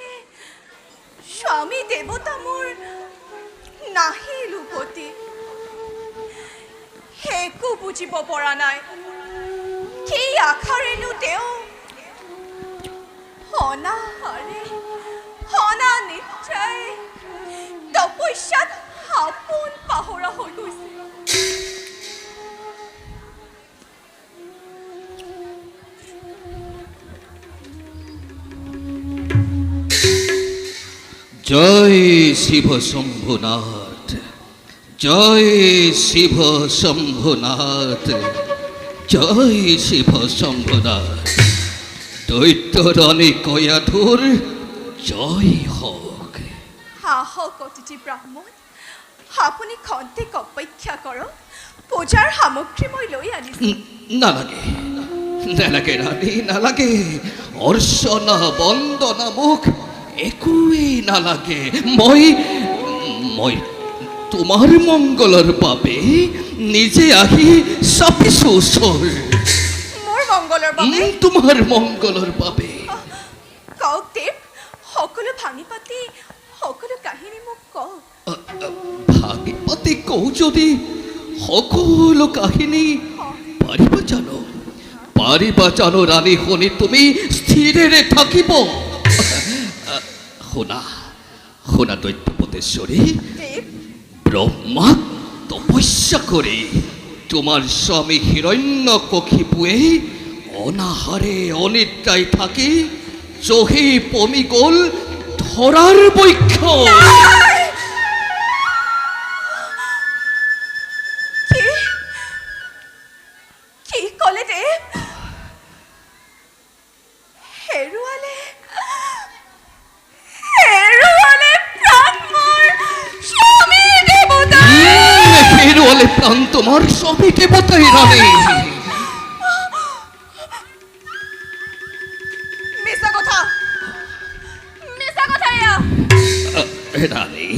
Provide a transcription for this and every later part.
লাগে স্বামী দেৱতা মোৰ নাহিল উভতি একো বুজিব পৰা নাই কি আশাৰেনো তেওঁ অনাহাৰে অনানিদ্ৰাই তপস্যাত আপোন পাহৰা হৈ গৈছে জয় শিব শম্ভুনাথ জয় শিব শম্ভুনাথ জয় শিব শম্ভুনাথ দৈত্যরানী কয়াধুর জয় হোক আহক অতিথি ব্ৰাহ্মণ আপুনি খন্তেক অপেক্ষা কৰক পূজাৰ সামগ্ৰী মই লৈ আনিছোঁ নালাগে নালাগে ৰানী নালাগে অৰ্চনা বন্দনা মুখ একোৱেই নালাগে মই মই তোমাৰ মংগলৰ বাবে নিজে আহি চাপিছো ওচৰ মোৰ মংগলৰ বাবে তোমাৰ মংগলৰ বাবে কওক দেৱ সকলো ভাঙি পাতি সকলো কাহিনী মোক কওক ভাঙি পাতি কওঁ যদি সকলো কাহিনী পাৰিবা জানো ৰাণী শুনি তুমি স্থিৰেৰে থাকিব শুনা শুনা দৈত্যপতেশ্বৰী দেৱ ব্ৰহ্মাক তপস্যা কৰি তোমাৰ স্বামী হিৰণ্যকশিপুৱে অনাহাৰে অনিদ্ৰাই থাকি জহি পমি গ'ল ধৰাৰ বৈক্ষ কি ক'লে দেৱ হেৰুৱালে প্ৰাণ মোৰ স্বামী দেৱতা হেৰুৱালে প্ৰাণ তোমাৰ স্বামী দেৱতাই ৰাণী মিছা কথা এয়া ৰাণী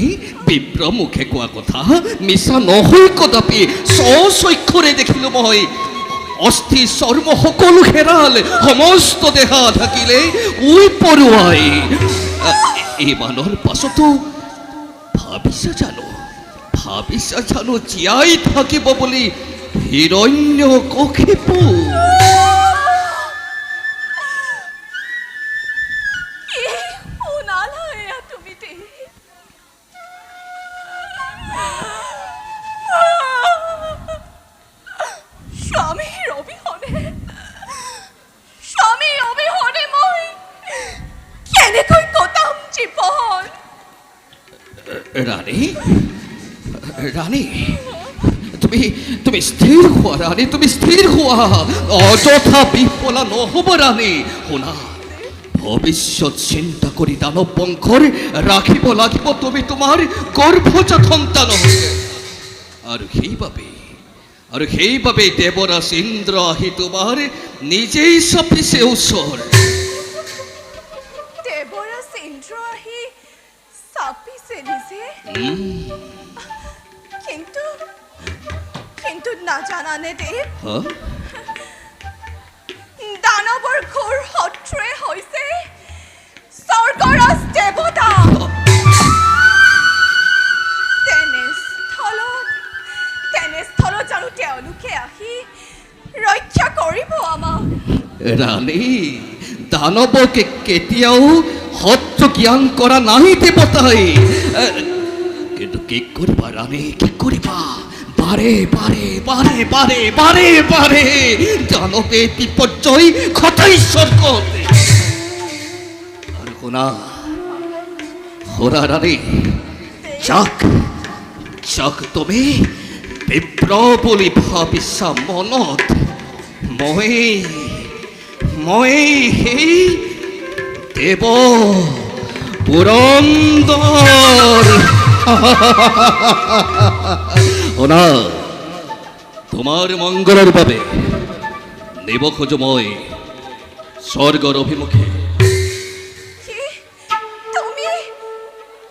বিপ্ৰ মুখে কোৱা কথা মিছা নহয় কদাপি স্বচক্ষুৰে দেখিলো মই অস্থি চৰ্ম সকলো হেৰাল সমস্ত দেহা থাকিলে উই পৰুৱাই ইমানৰ পাছতো ভাবিছা জানো জীয়াই থাকিব বুলি হিৰণ্যকশিপু কি শুনালা এয়া তুমি দেৱ স্বামীৰ অবিহনে মই কেনেকৈ কটাম জীৱন ৰাণী তুমি স্থিৰ হোৱা ৰাণী তুমি স্থিৰ হোৱা অযথা বিফলা নহ'ব ৰাণী শুনা ভৱিষ্যত চিন্তা কৰি দানৱ বংশৰ ৰাখিব লাগিব তুমি তোমাৰ গৰ্ভজাত সন্তানক আৰু সেইবাবে দেৱৰাজ ইন্দ্ৰ আহি তোমাৰ নিজেই চাপিছে ওচৰ দেৱৰাজ ইন্দ্ৰ আহি চাপিছে নিজে কিন্তু নাজানানে দেৱ দানৱৰ ঘোৰ শত্ৰুৱে হৈছে স্বৰ্গৰাজ দেৱতা তেনেস্থলত জানো তেওঁলোকে আহি ৰক্ষা কৰিব আমাক ৰাণী দানৱকে কেতিয়াও শত্ৰু জ্ঞান কৰা নাই দেৱতাই কিন্তু কি কৰিবা ৰাণী কি কৰিবা বাৰে দানৱে বিপৰ্যয় ঘটাই স্বৰ্গত আৰু শুনা ৰাণী যাক তুমি বিপ্ৰ বুলি ভাবিছা মনত মই সেই দেৱ পুৰন্দৰ শুনা তোমাৰ মংগলৰ বাবে নিব খোজো মই স্বৰ্গৰ অভিমুখে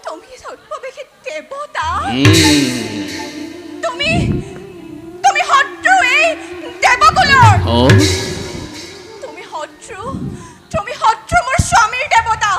তুমি সৰ্ববেশী দেৱতা তুমি শত্ৰু এই দেৱকুলৰ তুমি শত্ৰু মোৰ স্বামীৰ দেৱতা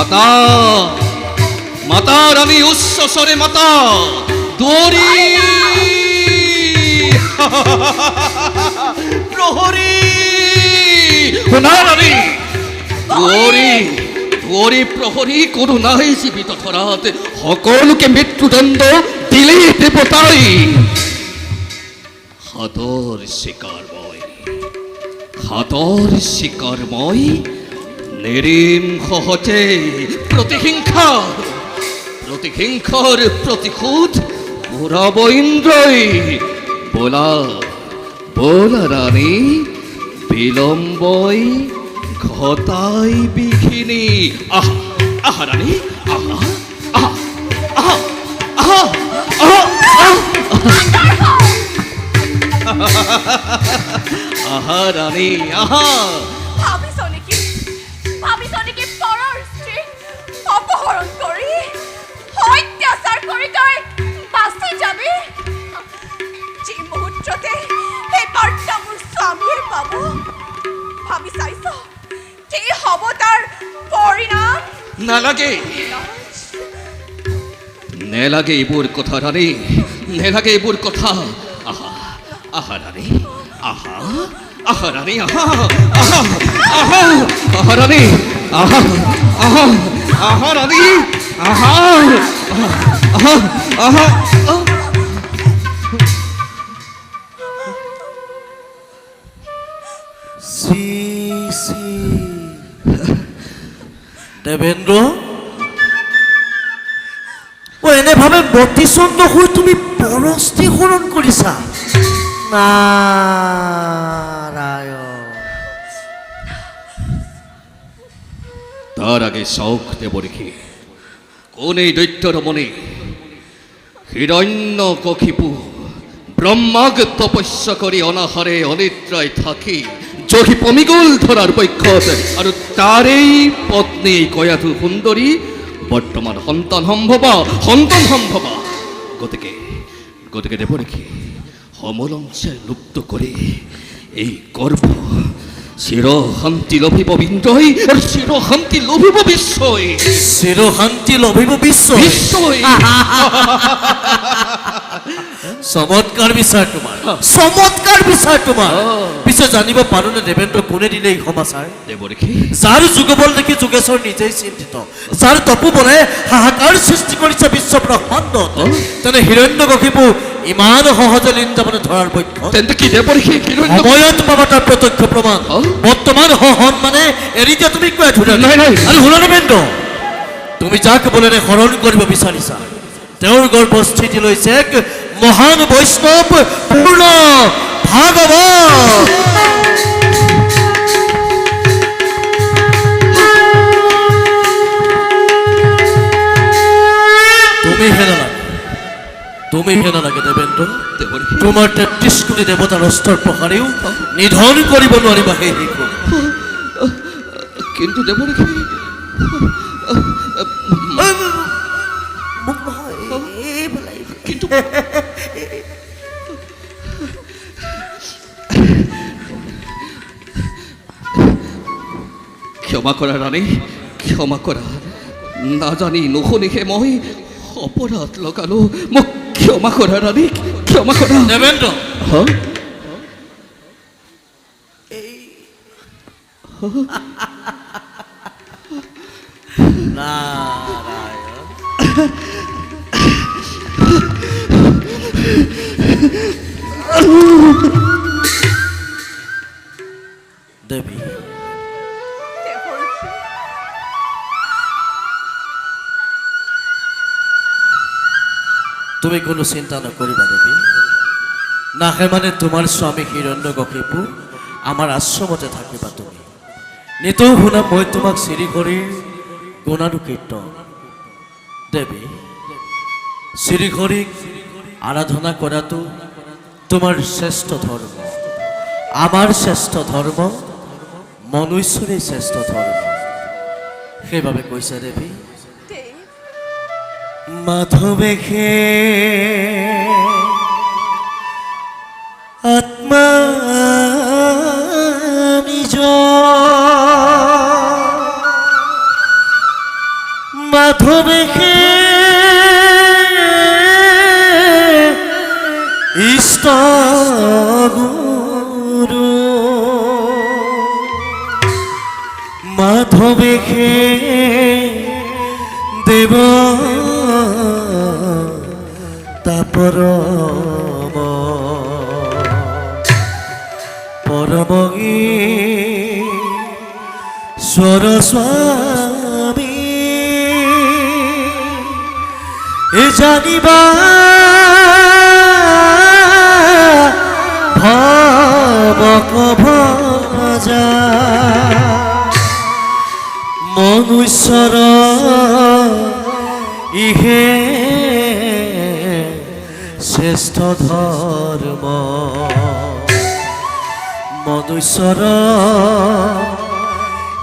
মাতা মাতা রানী উচ্চস্বরে মাতা দুয়ারি প্রহরী রানী দুয়ারি দুয়ারি প্রহরী করুণায় জীবিত ধরাত সকলোকে মৃত্যুদণ্ড দিলে দেবতাই হাতর শিকারময় নিরিম হতে প্রতিহিংসার প্রতিশোধ পুরাব ইন্দ্রই বলা রানী বিলম্বই ঘটাই বিঘিনী আহা রানী আহা আহা আহা আহা আহা আহা রানী আহা ভাবিছনেকি পৰৰ স্ত্ৰী অপহৰণ কৰি অত্যাচাৰ কৰি তই বাচি যাবি যি মুহূৰ্ততে এই বাৰ্তা মোৰ স্বামীয়ে পাব ভাবি চাইছ কি হ'ব তাৰ পৰিণাম নেলাগে এইবোৰ কথা ৰানী নেলাগে এইবোৰ কথা আহা আহা ৰানী আহা আহা রানী আহা আহা আহা আহা রানী আহা আহা আহা রানী আহা আহা আহা সি সি দেবেন্দ্র ও এনেভাবে মতিচন্দ হৈ তুমি পৰস্তি হৰণ কৰিছা নারায়ণ তার আগে শোক দেব রেখে কোন এই দৈত্যর মনে হিরণ্য কখিপু ব্রহ্মাগ তপস্যা করে অনাহারে অনিদ্রায় থাকি যোগী পমিগুল ধরার বৈক্ষত আর তারেই পত্নী কয়াধু সুন্দরী বর্তমান সন্তান সম্ভবা গতিকে দেব রেখে সমলংসে লুপ্ত করে এই গর্ভ চিরশান্তি লভিব বিন্দই আর চিরশান্তি লভিব বিশ্বই চিরশান্তি লভিব বিশ্বই চমৎকাৰ বিচাৰ তোমাৰ পিছে জানিব পাৰোনে দেবেন্দ্ৰ কোনে দিলে এই সমাচাৰ যাৰ যুগবল দেখি যোগেশ্বৰ নিজেই চিন্তিত যাৰ তপোবলে হাহাকাৰ সৃষ্টি কৰিছে বিশ্ব ব্ৰহ্মাণ্ডত তেনে হিৰণ্যকশিপু ইমান সহজে লিঞ্জাবনে ধৰাৰ পক্ষ সময়ত পাবা তাৰ প্ৰত্যক্ষ প্ৰমাণ বৰ্তমান হহন মানে এৰি দিয়া তুমি কোৱা ধুৰা আৰু শুনা দেবেন্দ্ৰ তুমি যাক বলেৰে হৰণ কৰিব বিচাৰিছা তেওঁৰ গৰ্ভস্থিতি লৈছে এক মহান বৈষ্ণৱ পূৰ্ণ ভাগৱত তুমি হেনা লাগে দেবেন্দ্ৰ তোমাৰ ৩৩ কোটি দেৱতাৰ অস্ত্ৰৰ প্ৰহাৰেও নিধন কৰিব নোৱাৰিবা সেই শিশু কিন্তু দেব ৰেখে কিন্তু ক্ষমা কৰা ৰাণী ক্ষমা কৰা নাজানি নুশুনিহে মই অপৰাধ লগালো মোক ক্ষমা কৰা ৰাণী ক্ষমা কৰা দেবেন্দ্ৰ দেবী তুমি কোনো চিন্তা নকৰিবা দেবী নাহে মানে তোমাৰ স্বামী হিৰণ্যকশিপু আমাৰ আশ্ৰমতে থাকিবা তুমি নিতৌ শুনা মই তোমাক শ্ৰীহৰিৰ গুণানুকীৰ্তন দেবী শ্ৰীহৰিক আৰাধনা কৰাটো তোমাৰ শ্ৰেষ্ঠ ধৰ্ম আমাৰ শ্ৰেষ্ঠ ধৰ্ম মনুষ্যৰেই শ্ৰেষ্ঠ ধৰ্ম সেইবাবে কৈছে দেবী মাধৱেশে আত্মা নিজ মাধবেশে ইষ্ট গুৰু মাধবেশে দেৱ তাপৰম পৰমগী স্বৰস্বামী এ জানিবা ভবক ভজা মনুষ্যৰ ইহে শ্ৰেষ্ঠ ধৰ্ম মনুষ্যৰ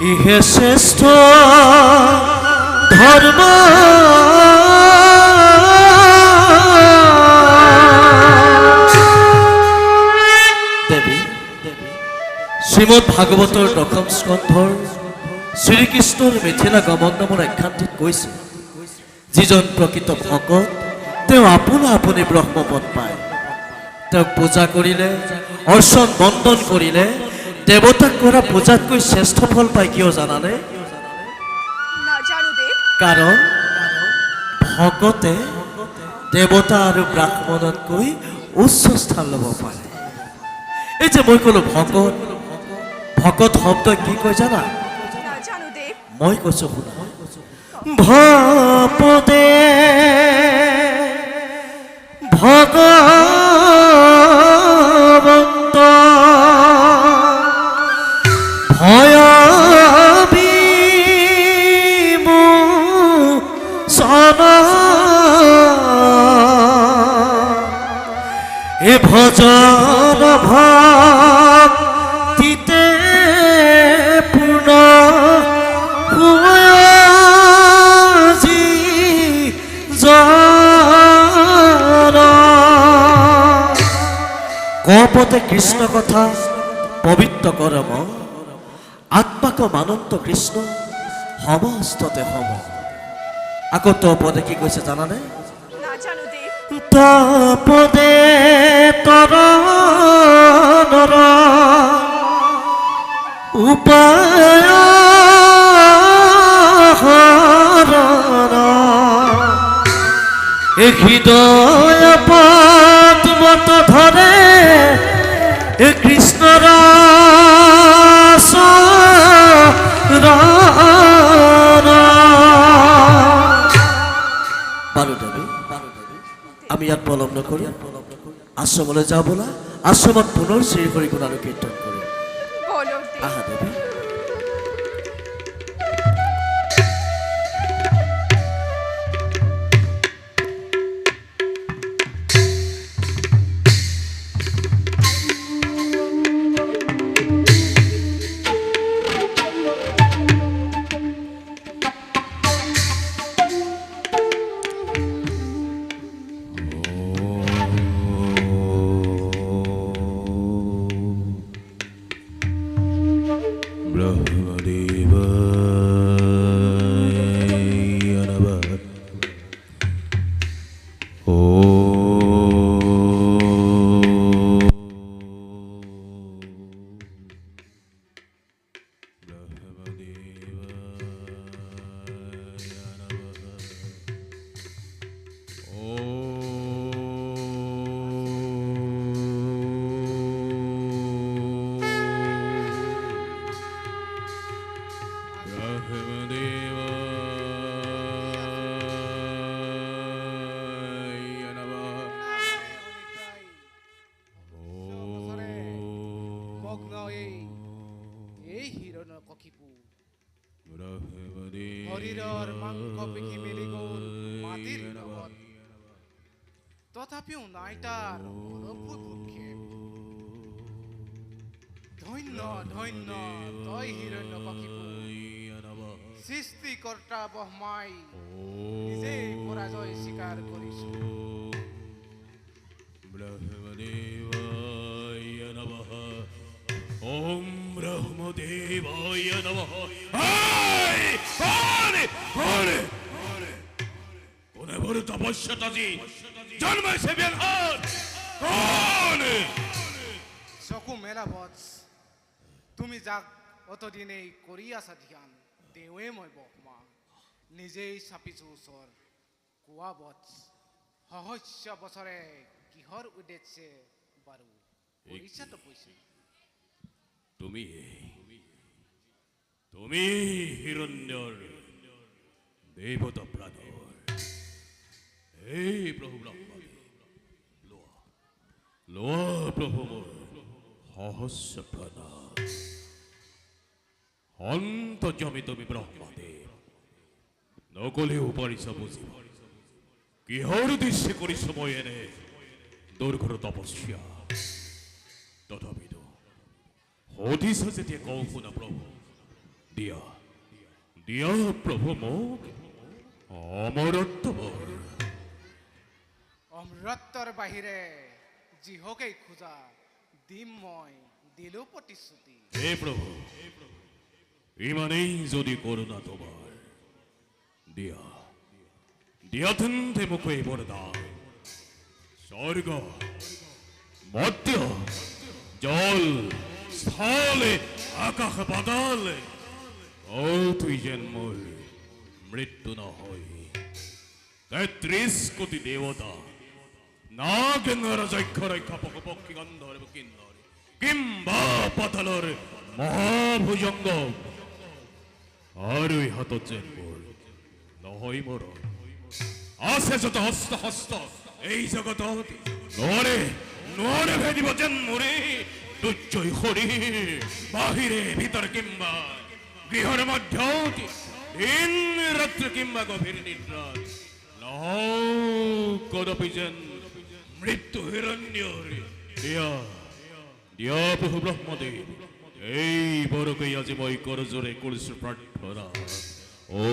ইহে শ্ৰেষ্ঠ ধৰ্ম দেৱী শ্ৰীমদ ভাগৱতৰ দশম স্কন্ধৰ শ্ৰীকৃষ্ণৰ মিথিলা গমন নামৰ আখ্যানটোত কৈছে যিজন প্ৰকৃত ভকত তেওঁ আপোনা আপুনি ব্ৰহ্মপদ পায় তেওঁক পূজা কৰিলে অৰ্চন বন্দন কৰিলে দেৱতাক কৰা পূজাতকৈ শ্ৰেষ্ঠ ফল পায় কিয় জানানে নাজানো দেৱ কাৰণ ভকতে দেৱতা আৰু ব্ৰাহ্মণতকৈ উচ্চ স্থান ল'ব পাৰে এই যে মই ক'লো ভকত ভকত শব্দই কি কয় জানা নাজানো দেৱ মই কৈছো শুনা ভপদে ভগৱন্ত ভয়বিমোচন এ ভজন ভক্তিতে পূৰ্ণ কপতে কৃষ্ণ কথা পবিত্ৰ কৰম আত্মাক মানন্ত কৃষ্ণ সমস্ততে সম আকৌ তপদে কি কৈছে জানানে নাজানো দেৱ তপদে তৰ নৰ উপায় হৰণ এ হৃদয় পদ্মত ধৰে এ কৃষ্ণ ৰাস বাৰু দেৱী আমি ইয়াত পলম নকৰি আশ্ৰমলৈ যাওঁ বোলা আশ্ৰমত পুনৰ শ্ৰী হৰি গুণ আৰু কীৰ্তন কৰিম বলো দেৱ আহা দেৱী শৰীৰৰ মাংস পেশী মেলি গ'ল মাটিৰ লগত তথাপিও নাই তাৰ অদ্ভুত ভূক্ষেপ ধন্য ধন্য তই হিৰণ্যকশিপু সৃষ্টিকৰ্তা ব্ৰহ্মাই নিজে পৰাজয় স্বীকাৰ কৰিছো ব্ৰহ্মদেৱায় নমঃ ওম ব্ৰহ্মদেৱায় নমঃ হরে হরে হরে তোর তপস্যাটা যে জন্মাইছে ব্যাঘাত কোন চকু মেলা বৎস তুমি যাক অতদিনেই কৰি আছা ধ্যান তেওঁৱে মই ব্ৰহ্মা নিজেই চাপিছো ওচৰ কোৱা বৎস সহস্য বছৰে কিহৰ উদ্দেশ্যে বাৰু কৰিছা তপস্যা তুমি তুমি হিৰণ্যৰ দেৱতা প্ৰাণৰ এই প্ৰভু ব্ৰহ্মাদেৱ লোৱা লোৱা প্ৰভু মোৰ সহস্য প্ৰণাম অন্তৰ্যামী তুমি ব্ৰহ্মাদেৱ নকলেও পাৰিছ বুজিব কিহৰ উদ্দেশ্যে কৰিছ মই এনে দুৰ্ঘৰ তপস্যা তথাপিতো সুধিছ যেতিয়া কওঁ শুনা প্ৰভু দিয়া দিয়া প্ৰভু মোক অমৰত্ব বৰ অমৃতৰ বাহিৰে যিহকেই খোজা দিম মই দিলো প্ৰতিশ্ৰুতি হে প্ৰভু ইমানেই যদি কৰোণা তোমাৰ দিয়া দিয়া তেন্তে মোক এই বৰদান স্বৰ্গ মধ্য জল স্থলে আকাশ পাতালে ও তুই যেন মোৰ মৃত্যু নহয় ৩৩ কোটি দেৱতা নাগেন্দ্ৰ যক্ষ ৰক্ষা পক্ষী গন্ধৰ্ব কিন্নৰ কিম্বা পাতালৰ মহাভুজংগ আৰু হাতত যেন মোৰ নহয় মোৰ আছে যত হস্ত হস্ত এই জগতত নোৱাৰে নোৱাৰে ভেদিব যেন মোৰে দুৰ্জয় শৰীৰ বাহিৰে ভিতৰ কিংবা গৃহৰ মধ্যত দিন ৰাত্ৰি কিংবা গভীৰ নিদ্ৰা কদপি যেন মৃত্যু হিৰণ্যৰ দিয়া দিয়া প্ৰভু ব্ৰহ্মদেব এই বৰকেই আজি মই কৰজোৰে কৰিছো প্ৰাৰ্থনা ও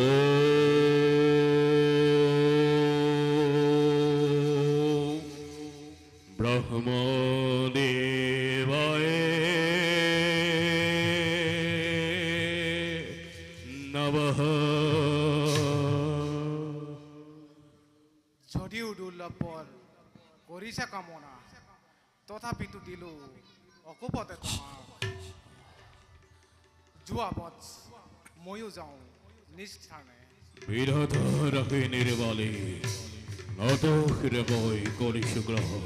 ব্ৰহ্মদেবায় নমঃ যদিও দুৰ্লভৰ কৰিছা কামনা তথাপিতো দিলো অকুপতে তোমাক যোৱা বৎস ময়ো যাওঁ নিষ্ঠানে বিধাতা ৰাখে নিৰ্বালে নত হৃদয় কৰিছো গ্ৰহণ